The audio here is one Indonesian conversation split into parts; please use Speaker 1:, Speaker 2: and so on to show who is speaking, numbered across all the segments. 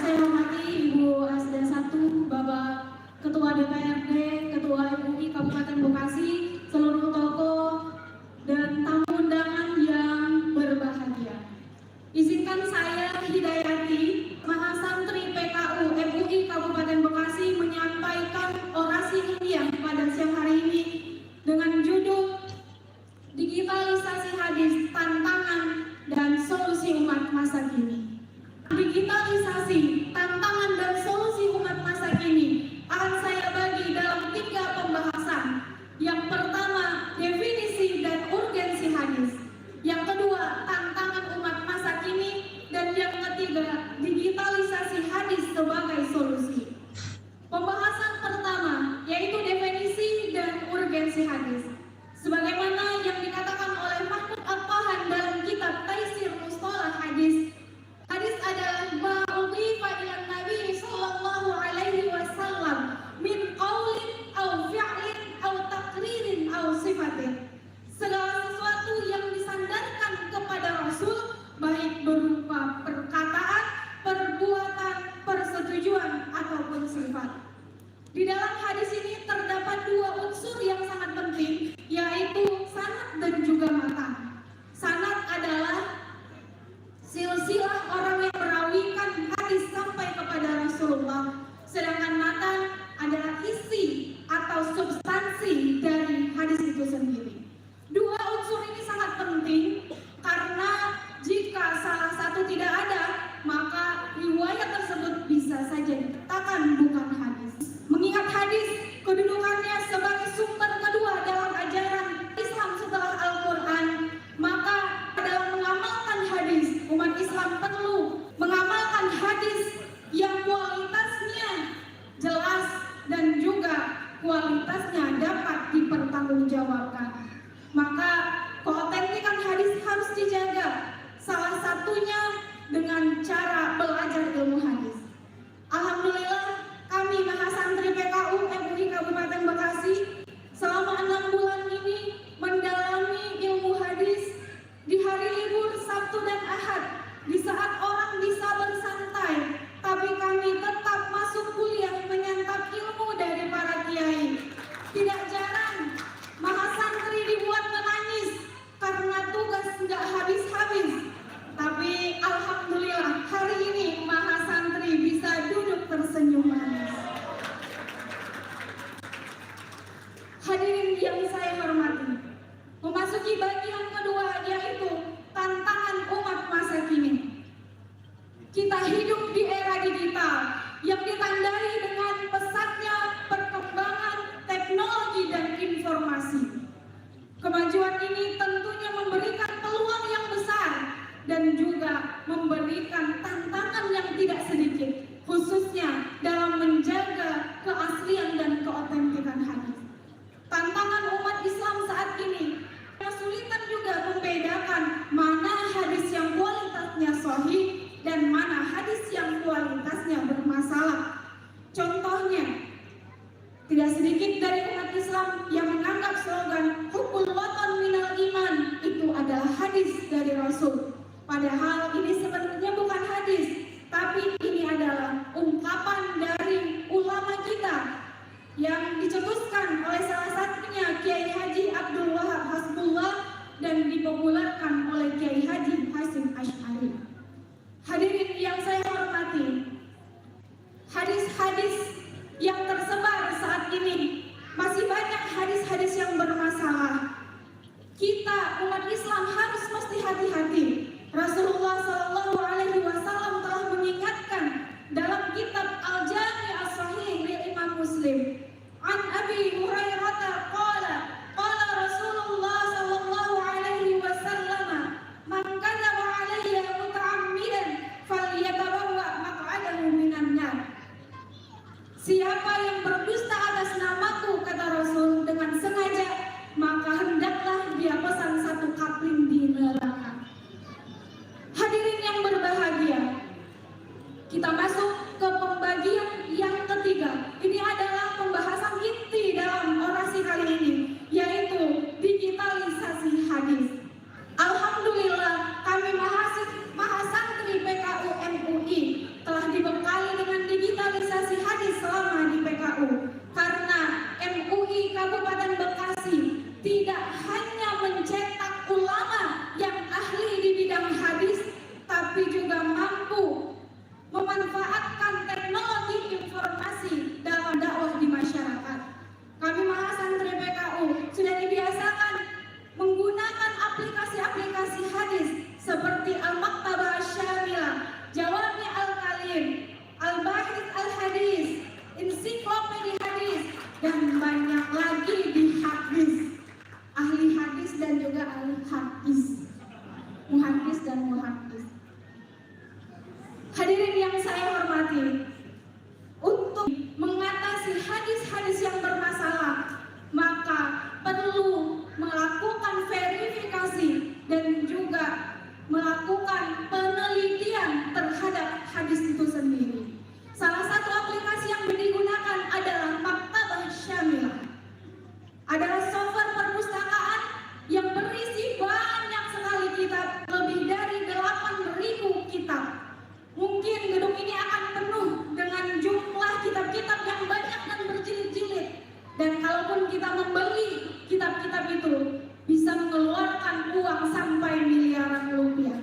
Speaker 1: saya hormati Ibu Asda 1, Bapak Ketua DPRD, Ketua MUI Kabupaten Bekasi, seluruh tokoh dan tamu undangan yang berbahagia. Izinkan saya Hidayati, Mahasantri PKU MUI Kabupaten Bekasi menyampaikan orasi ilmiah pada siang hari ini dengan judul Digitalisasi Hadis, Tantangan dan Solusi Umat Masa Kini. Digitalisasi, tantangan dan solusi umat masa kini akan saya bagi dalam 3 pembahasan. Yang pertama, definisi dan urgensi hadis. Yang kedua, tantangan umat masa kini. Dan yang ketiga, digitalisasi hadis sebagai solusi. Pembahasan pertama yaitu definisi dan urgensi hadis. Sebagaimana yang dikatakan oleh Mahmud At-Tahan dalam kitab Taisir Mustalah Hadis, hadis adalah ma'udhifa ila Nabi sallallahu alaihi wasallam min qaulin aw fi'lin aw taqririn aw sifatin. Segala sesuatu yang disandarkan kepada Rasul, baik berupa perkataan, perbuatan, persetujuan ataupun sifat. Di dalam hadis ini terdapat 2 unsur yang sangat penting, yaitu sanad dan juga matan. Sanad adalah silsilah orang yang merawikan hadis sampai kepada Rasulullah, sedangkan matan adalah isi atau substansi dari hadis itu sendiri. 2 unsur ini sangat penting karena jika salah satu tidak ada, maka riwayat tersebut bisa saja dikatakan bukan hadis. Mengingat hadis kedudukannya sebagai sumber kedua dalam ajaran Islam setelah Al-Quran, maka dalam mengamalkan hadis, umat Islam perlu mengamalkan hadis yang kualitasnya jelas dan juga kualitasnya dapat dipertanggungjawabkan. Maka keautentikan hadis harus dijaga, salah satunya dengan cara belajar ilmu hadis. Alhamdulillah, kami Mahasantri PKU MUI Kabupaten Bekasi selama 6 bulan ini mendalami ilmu hadis di hari libur Sabtu dan Ahad, di saat orang bisa bersantai, tapi kami tetap masuk kuliah menyantap ilmu dari para kiai. Tidak jarang Mahasantri dibuat menangis karena tugas tidak habis-habis. Tapi alhamdulillah hari ini Mahasantri bisa duduk tersenyum manis. Hadirin yang saya hormati, memasuki bagian kedua yaitu tantangan umat masa kini. Kita hidup di era digital yang ditandai dengan pesatnya perkembangan teknologi dan informasi. Kemajuan ini tentunya memberikan peluang yang besar dan juga memberikan tantangan yang tidak sedikit, khususnya dalam menjaga keaslian dan keautentikan hadis. Tantangan umat Islam saat ini kesulitan juga membedakan mana hadis yang kualitasnya sahih dan mana hadis yang kualitasnya bermasalah. Contohnya, tidak sedikit dari umat Islam yang menganggap slogan "Hubbul Watan minal Iman" itu adalah hadis dari Rasul. Padahal ini sebenarnya bukan hadis, tapi ini adalah ungkapan dari ulama kita yang dicetuskan oleh salah satunya Kiai Haji Abdul Wahab Hasbullah dan dipopulerkan oleh Kiai Haji Hasyim Asy'ari. Hadirin yang saya hormati, hadis-hadis yang tersebar saat ini masih banyak hadis-hadis yang bermasalah. Kita umat Islam harus mesti hati-hati. Rasulullah Shallallahu Alaihi Wasallam telah mengingatkan dalam kitab Al-Jami' As-Sahih li Imam Muslim. An Abi Hurairah qala Rasulullah Shallallahu Alaihi Wasallam, man kadzaba alayya muta'ammidan falyatabawwa maq'adahu minan nar. Siapa yang berdusta atas namaku, kata Rasul, dengan sengaja, maka hendaklah dia pesan satu kapling di neraka. Hadirin yang berbahagia, kita masuk ke pembagian yang ketiga. Ini adalah pembahasan inti dalam orasi kali ini, yaitu digitalisasi hadis. Alhamdulillah, kami Mahasantri PKU MUI telah dibekali lagi untuk mengatasi hadis-hadis yang bermasalah, maka perlu melakukan verifikasi dan juga melakukan penelitian terhadap hadis itu sendiri. Salah satu aplikasi yang digunakan adalah Maktabah Syamilah. Adalah software perpustakaan yang berisi banyak sekali kitab, lebih dari 8.000 kitab. Mungkin gedung ini akan penuh dengan jumlah kitab-kitab yang banyak dan berjilid-jilid. Dan kalaupun kita membeli kitab-kitab itu, bisa mengeluarkan uang sampai miliaran rupiah.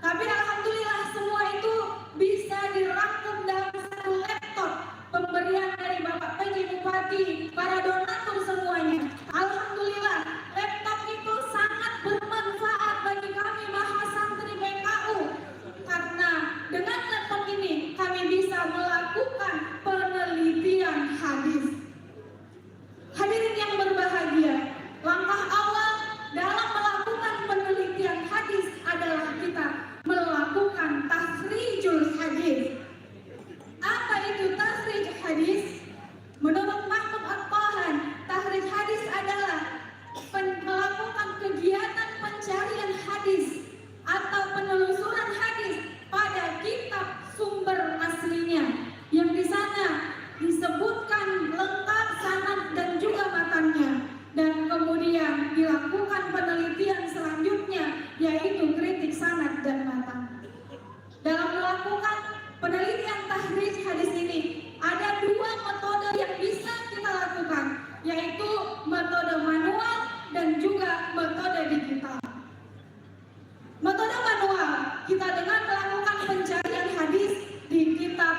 Speaker 1: Tapi alhamdulillah semua itu bisa dirangkum dalam satu laptop pemberian dari Bapak PJ Bupati, para donatur semuanya. Alhamdulillah laptop itu sangat bermanfaat bagi kami mahasantri PKU, karena dengan laptop ini kami bisa melakukan penelitian hadis. Hadirin yang berbahagia, langkah awal dalam melakukan penelitian hadis adalah kita melakukan takhrijul hadis. Apa itu takhrij hadis? Menurut Mahmud At-Tahan, takhrij hadis adalah melakukan kegiatan pencarian hadis atau penelusuran hadis pada kitab sumber aslinya, yang di sana disebutkan lengkap sanad dan juga matanya, dan kemudian dilakukan penelitian selanjutnya, yaitu kritik sanad dan matan. Dalam melakukan penelitian takhrij hadis ini ada dua metode yang bisa kita lakukan, yaitu metode manual dan juga metode digital. Metode manual kita dengan melakukan pencarian hadis di kitab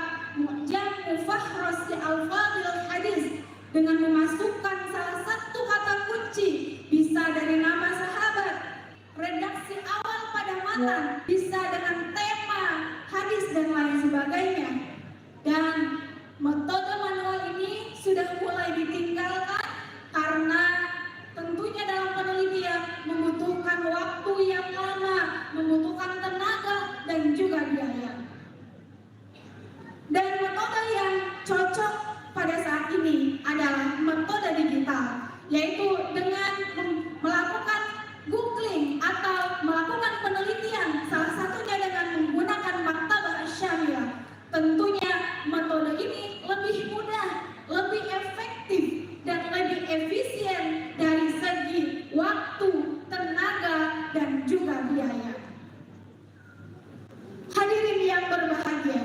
Speaker 1: Jamu Fahros Al-Fadil Hadis dengan memasukkan salah satu kata kunci, bisa dari nama sahabat, redaksi awal pada matan, bisa dengan tema hadis dan lain sebagainya. Dan metode manual ini sudah mulai ditinggalkan karena tentunya dalam penelitian membutuhkan waktu yang lama, membutuhkan tenaga dan juga biaya. Dan metode yang cocok pada saat ini adalah metode digital, yaitu dengan melakukan googling atau melakukan penelitian, salah satunya dengan menggunakan Maktabah Syamilah. Tentunya metode ini lebih mudah, lebih efektif, dan lebih efisien dari segi waktu, tenaga, dan juga biaya. Hadirin yang berbahagia,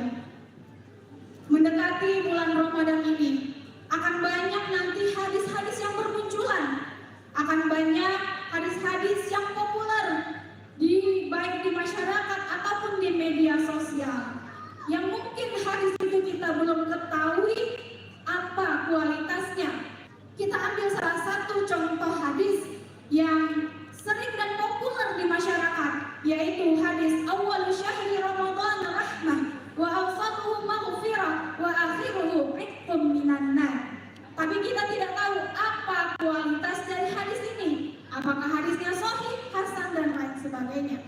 Speaker 1: mendekati bulan Ramadan ini akan banyak nanti hadis-hadis yang bermunculan, akan banyak hadis-hadis yang populer baik di masyarakat ataupun di media sosial, yang mungkin hadis itu kita belum ketahui apa kualitasnya. Kita ambil salah satu contoh hadis yang sering dan populer di masyarakat, yaitu hadis awal syahri Ramadan rahmah wa awsatuhu maghfirah wa akhiruhu itqum minan nar. Tapi kita tidak tahu apa kualitas dari hadis ini, apakah hadisnya sahih, hasan, dan lain sebagainya.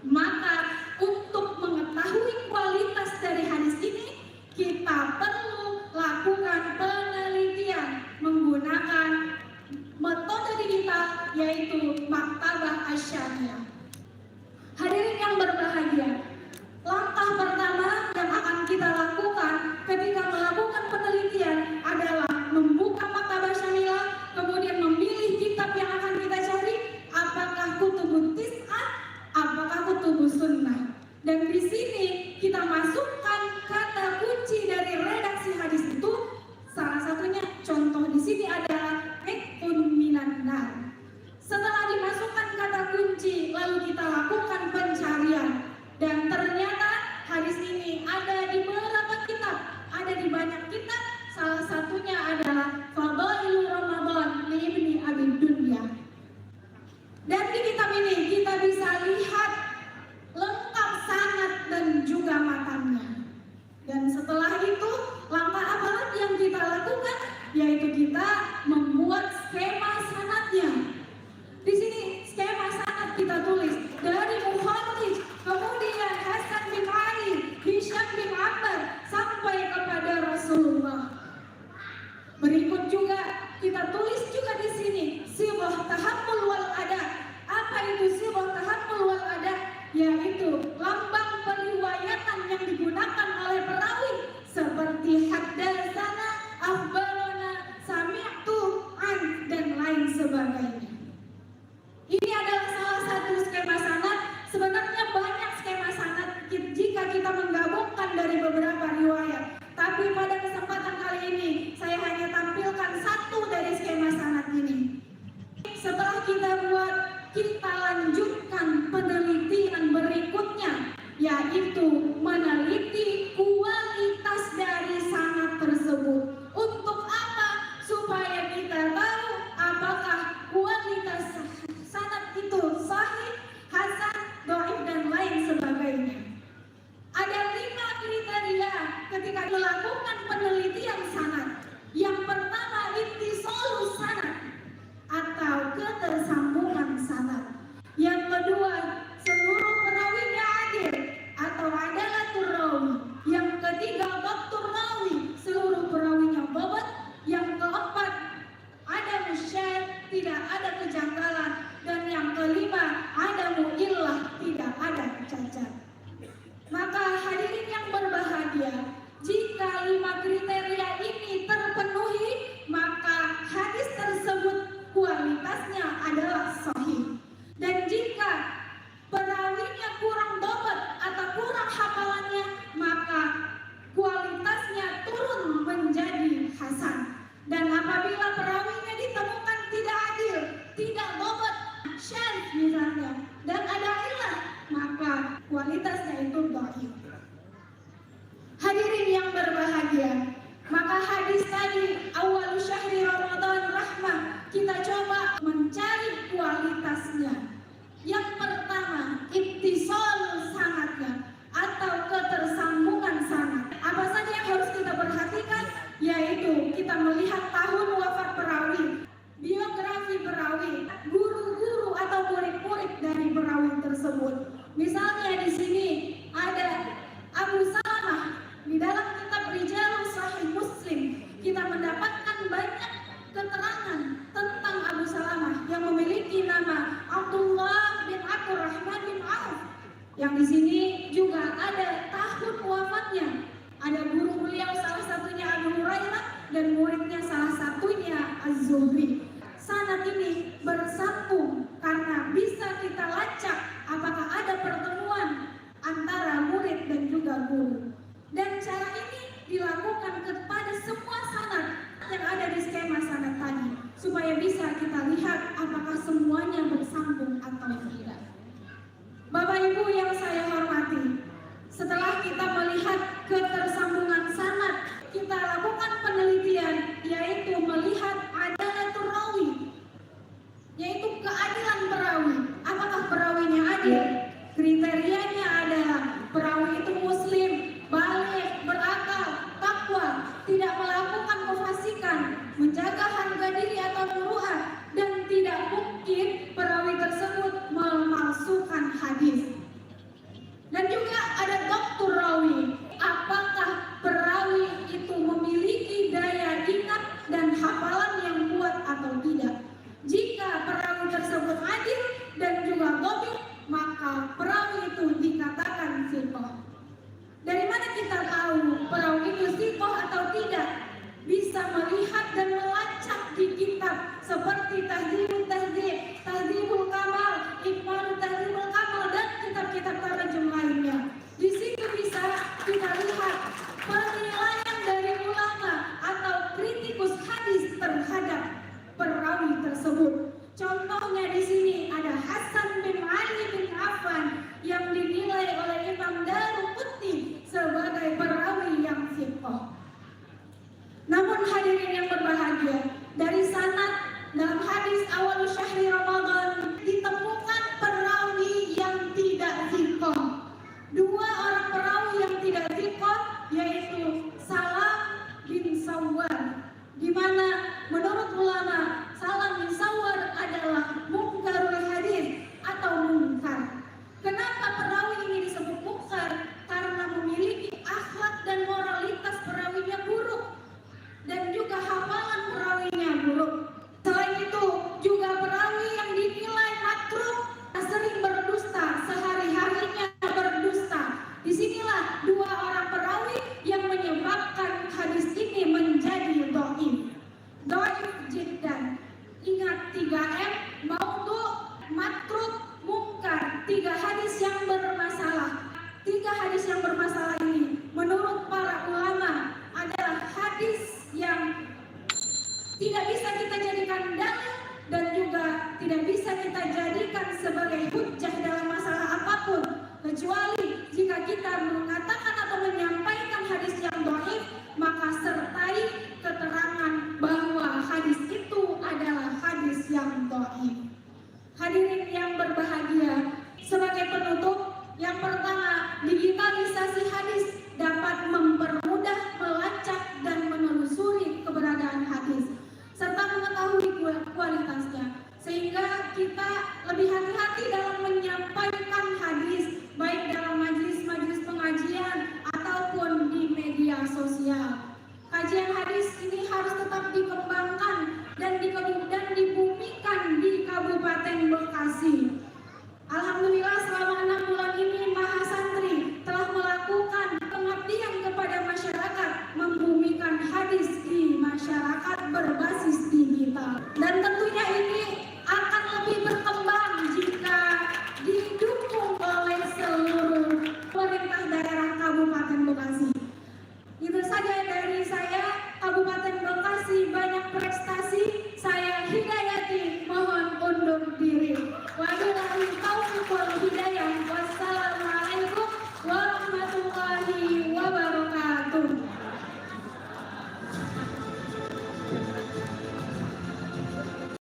Speaker 1: Maka untuk mengetahui kualitas dari hadis ini, kita perlu lakukan penelitian menggunakan metode digital, yaitu Maktabah Syamilah. Hadirin yang berbahagia, langkah pertama yang akan kita lakukan ketika melakukan penelitian adalah membuka Maktabah Syamilah, kemudian memilih kitab yang akan kita cari, apakah kutubut tis'ah, apakah kutubus sunnah. Dan di sini kita masukkan kata kunci dari redaksi hadis itu, salah satunya contoh di sini adalah itqun minan nar. Setelah dimasukkan kata kunci, lalu kita lakukan pencarian, dan ternyata hadis ini ada di beberapa kitab, ada di banyak kitab. Salah satunya adalah Fadailur Ramadan li Ibni Abi Dunya. Dan di kitab ini kita bisa lihat lengkap sanad dan juga matanya. Dan setelah itu, langkah apa lagi yang kita lakukan? Yaitu kita membuat skema sanadnya. Di sini skema sanad kita tulis dari Bukhari, kemudian Hasan bin Ali, Hisham bin Ammar, melakukan penelitian sanad. Yang pertama ittisalus sanad atau ketersambungan sanad. Yang kedua, seluruh perawinya adil atau adalatul rawi. Yang ketiga, dhabtur rawi, seluruh perawinya dhabt. Yang keempat, ada musyad, tidak ada kejanggalan. Dan yang kelima, ada mu'illah, tidak ada cacat. Maka hadirin yang berbahagia, jika 5 kriteria ini terpenuhi, maka hadis tersebut kualitasnya adalah sahih. Dan jika perawinya kurang dhabt atau kurang hafalannya, maka kualitasnya turun menjadi hasan. Dan apabila perawinya ditemukan tidak adil, tidak dhabt, syadz misalnya, dan ada illah, maka kualitasnya itu dhaif. Hadirin yang berbahagia, maka hadis tadi awal syahri Ramadan rahmah, kita coba mencari kualitasnya. Yang pertama, ittisalus sanadnya atau ketersambungan sanad. Apa saja yang harus kita perhatikan? Yaitu kita melihat tahun wafat perawi, biografi perawi, guru-guru atau murid-murid dari perawi tersebut. Misalnya di sini ada Abu Salamah. Di dalam kitab Rijalus Sahih Muslim kita mendapatkan banyak keterangan tentang Abu Salamah yang memiliki nama Abdullah bin Abdurrahman bin Auf. Yang di sini juga ada tahun wafatnya. Ada guru beliau salah satunya Abu Hurairah dan muridnya salah satunya Az-Zuhri. Sanad ini bersambung karena bisa kita lacak apakah ada pertemuan antara murid dan juga guru. Dan cara ini dilakukan kepada semua sanad yang ada di skema sanad tadi, supaya bisa kita lihat apakah semuanya bersambung atau tidak. Bapak Ibu yang saya hormati, setelah kita melihat ketersambungan sanad, kita lakukan penelitian, yaitu melihat adalatul rawi, yaitu keadilan perawi. Apakah perawinya adil? Kriterianya adalah perawi itu muslim, baligh, berakal, takwa, tidak melakukan kefasikan, menjaga harga diri atau muru'ah, dan tidak mungkin perawi tersebut memalsukan hadis. Dan juga ada dhabtur rawi. Apakah perawi itu memiliki daya ingat dan hafalan yang kuat atau tidak? Jika perawi tersebut adil dan juga dhabt, maka perawi itu dikatakan thiqah. Dari mana kita tahu perawi itu thiqah atau tidak? Bisa melihat dan melacak di kitab seperti Tahdhib